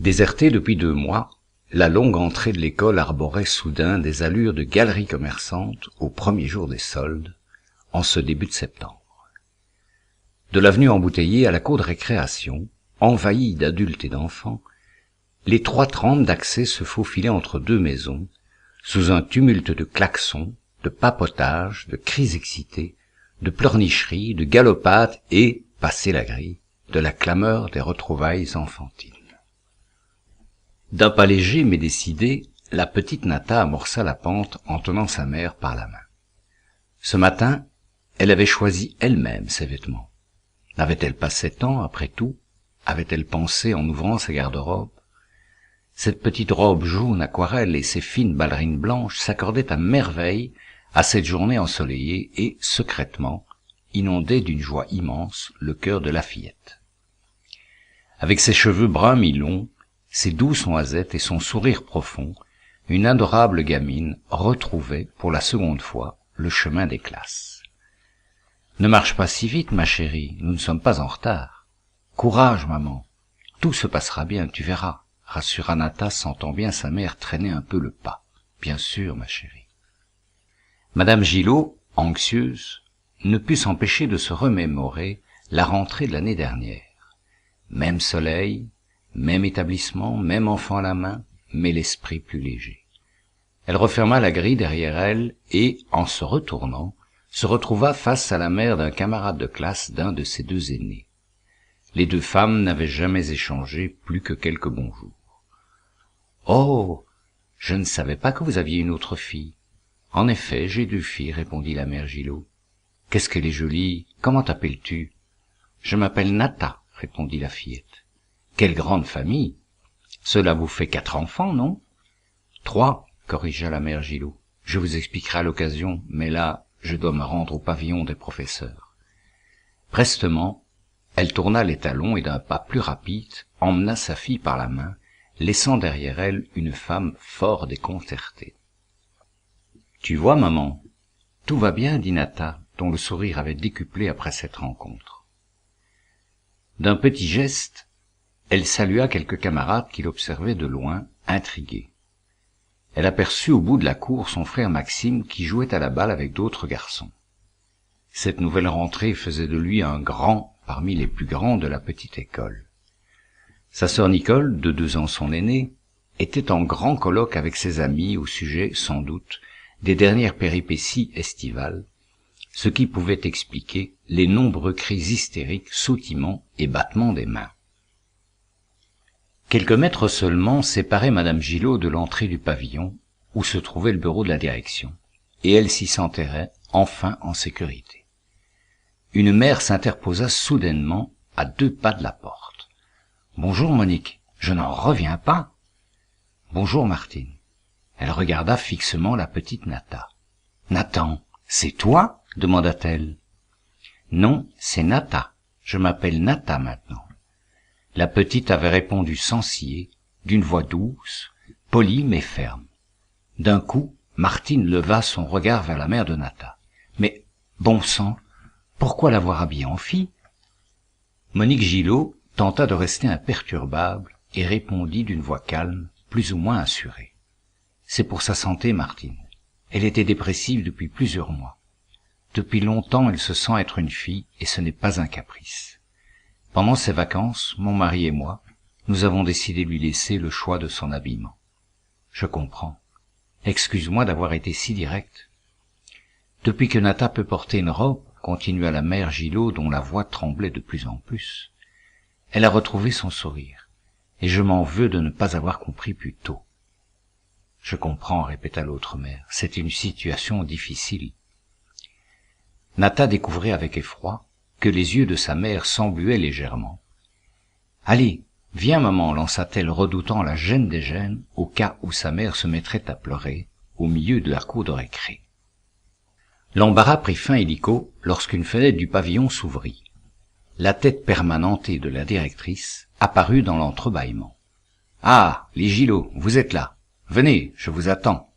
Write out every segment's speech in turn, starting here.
Désertée depuis 2 mois, la longue entrée de l'école arborait soudain des allures de galerie commerçante au premier jour des soldes, en ce début de septembre. De l'avenue embouteillée à la cour de récréation, envahie d'adultes et d'enfants, l'étroite rampe d'accès se faufilait entre 2 maisons, sous un tumulte de klaxons, de papotages, de cris excités, de pleurnicheries, de galopades et, passé la grille, de la clameur des retrouvailles enfantines. D'un pas léger mais décidé, la petite Nata amorça la pente en tenant sa mère par la main. Ce matin, elle avait choisi elle-même ses vêtements. N'avait-elle pas 7 ans, après tout? Avait-elle pensé en ouvrant sa garde-robe? Cette petite robe jaune aquarelle et ses fines ballerines blanches s'accordaient à merveille à cette journée ensoleillée et, secrètement, inondaient d'une joie immense le cœur de la fillette. Avec ses cheveux bruns mi-longs, ses douces noisettes et son sourire profond, une adorable gamine retrouvait, pour la seconde fois, le chemin des classes. « Ne marche pas si vite, ma chérie, nous ne sommes pas en retard. Courage, maman, tout se passera bien, tu verras, » rassura Nata, sentant bien sa mère traîner un peu le pas. « Bien sûr, ma chérie. » Madame Gillot, anxieuse, ne put s'empêcher de se remémorer la rentrée de l'année dernière. Même soleil, même établissement, même enfant à la main, mais l'esprit plus léger. Elle referma la grille derrière elle et, en se retournant, se retrouva face à la mère d'un camarade de classe d'un de ses 2 aînés. Les 2 femmes n'avaient jamais échangé plus que quelques bonjours. « Oh, je ne savais pas que vous aviez une autre fille. »« En effet, j'ai 2 filles, répondit la mère Gillot. »« Qu'est-ce qu'elle est jolie, comment t'appelles-tu ?»« Je m'appelle Nata, répondit la fillette. »« Quelle grande famille! Cela vous fait 4 enfants, non ?»« 3, corrigea la mère Gillot. Je vous expliquerai à l'occasion, mais là, je dois me rendre au pavillon des professeurs. Prestement, elle tourna les talons et d'un pas plus rapide, emmena sa fille par la main, laissant derrière elle une femme fort déconcertée. « Tu vois, maman, tout va bien, dit Nata, dont le sourire avait décuplé après cette rencontre. D'un petit geste, elle salua quelques camarades qui l'observaient de loin, intrigués. Elle aperçut au bout de la cour son frère Maxime qui jouait à la balle avec d'autres garçons. Cette nouvelle rentrée faisait de lui un grand parmi les plus grands de la petite école. Sa sœur Nicole, de 2 ans son aînée, était en grand colloque avec ses amis au sujet, sans doute, des dernières péripéties estivales, ce qui pouvait expliquer les nombreux cris hystériques, sautillements et battements des mains. Quelques mètres seulement séparaient madame Gillot de l'entrée du pavillon, où se trouvait le bureau de la direction, et elle s'y sentirait enfin en sécurité. Une mère s'interposa soudainement à 2 pas de la porte. « Bonjour Monique, je n'en reviens pas. »« Bonjour Martine. » Elle regarda fixement la petite Nata. « Nathan, c'est toi ?» demanda-t-elle. « Non, c'est Nata. Je m'appelle Nata maintenant. » La petite avait répondu sans ciller, d'une voix douce, polie mais ferme. D'un coup, Martine leva son regard vers la mère de Nata. « Mais, bon sang, pourquoi l'avoir habillée en fille ?» Monique Gillot tenta de rester imperturbable et répondit d'une voix calme, plus ou moins assurée. « C'est pour sa santé, Martine. Elle était dépressive depuis plusieurs mois. Depuis longtemps, elle se sent être une fille et ce n'est pas un caprice. Pendant ses vacances, mon mari et moi, nous avons décidé de lui laisser le choix de son habillement. Je comprends. Excuse-moi d'avoir été si direct. Depuis que Nata peut porter une robe, continua la mère Gillot dont la voix tremblait de plus en plus, elle a retrouvé son sourire, et je m'en veux de ne pas avoir compris plus tôt. Je comprends, répéta l'autre mère, c'est une situation difficile. Nata découvrait avec effroi que les yeux de sa mère s'embuaient légèrement. « Allez, viens maman, lança-t-elle redoutant la gêne des gênes au cas où sa mère se mettrait à pleurer au milieu de la cour de récré. L'embarras prit fin illico lorsqu'une fenêtre du pavillon s'ouvrit. La tête permanentée de la directrice apparut dans l'entrebâillement. « Ah, les Gillot, vous êtes là. Venez, je vous attends. »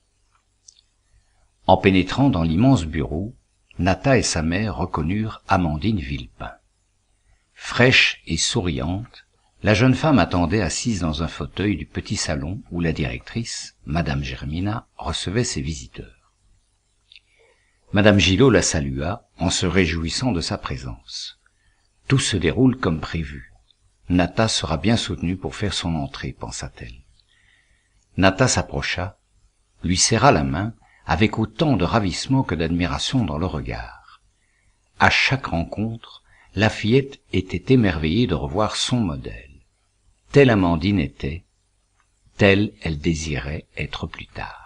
En pénétrant dans l'immense bureau, Nata et sa mère reconnurent Amandine Villepin. Fraîche et souriante, La jeune femme attendait assise dans un fauteuil du petit salon où la directrice, Madame Germina, recevait ses visiteurs. Madame Gillot la salua en se réjouissant de sa présence. Tout se déroule comme prévu. Nata sera bien soutenue pour faire son entrée, pensa-t-elle. Nata s'approcha, lui serra la main, avec autant de ravissement que d'admiration dans le regard. À chaque rencontre, la fillette était émerveillée de revoir son modèle. Telle Amandine était, telle elle désirait être plus tard.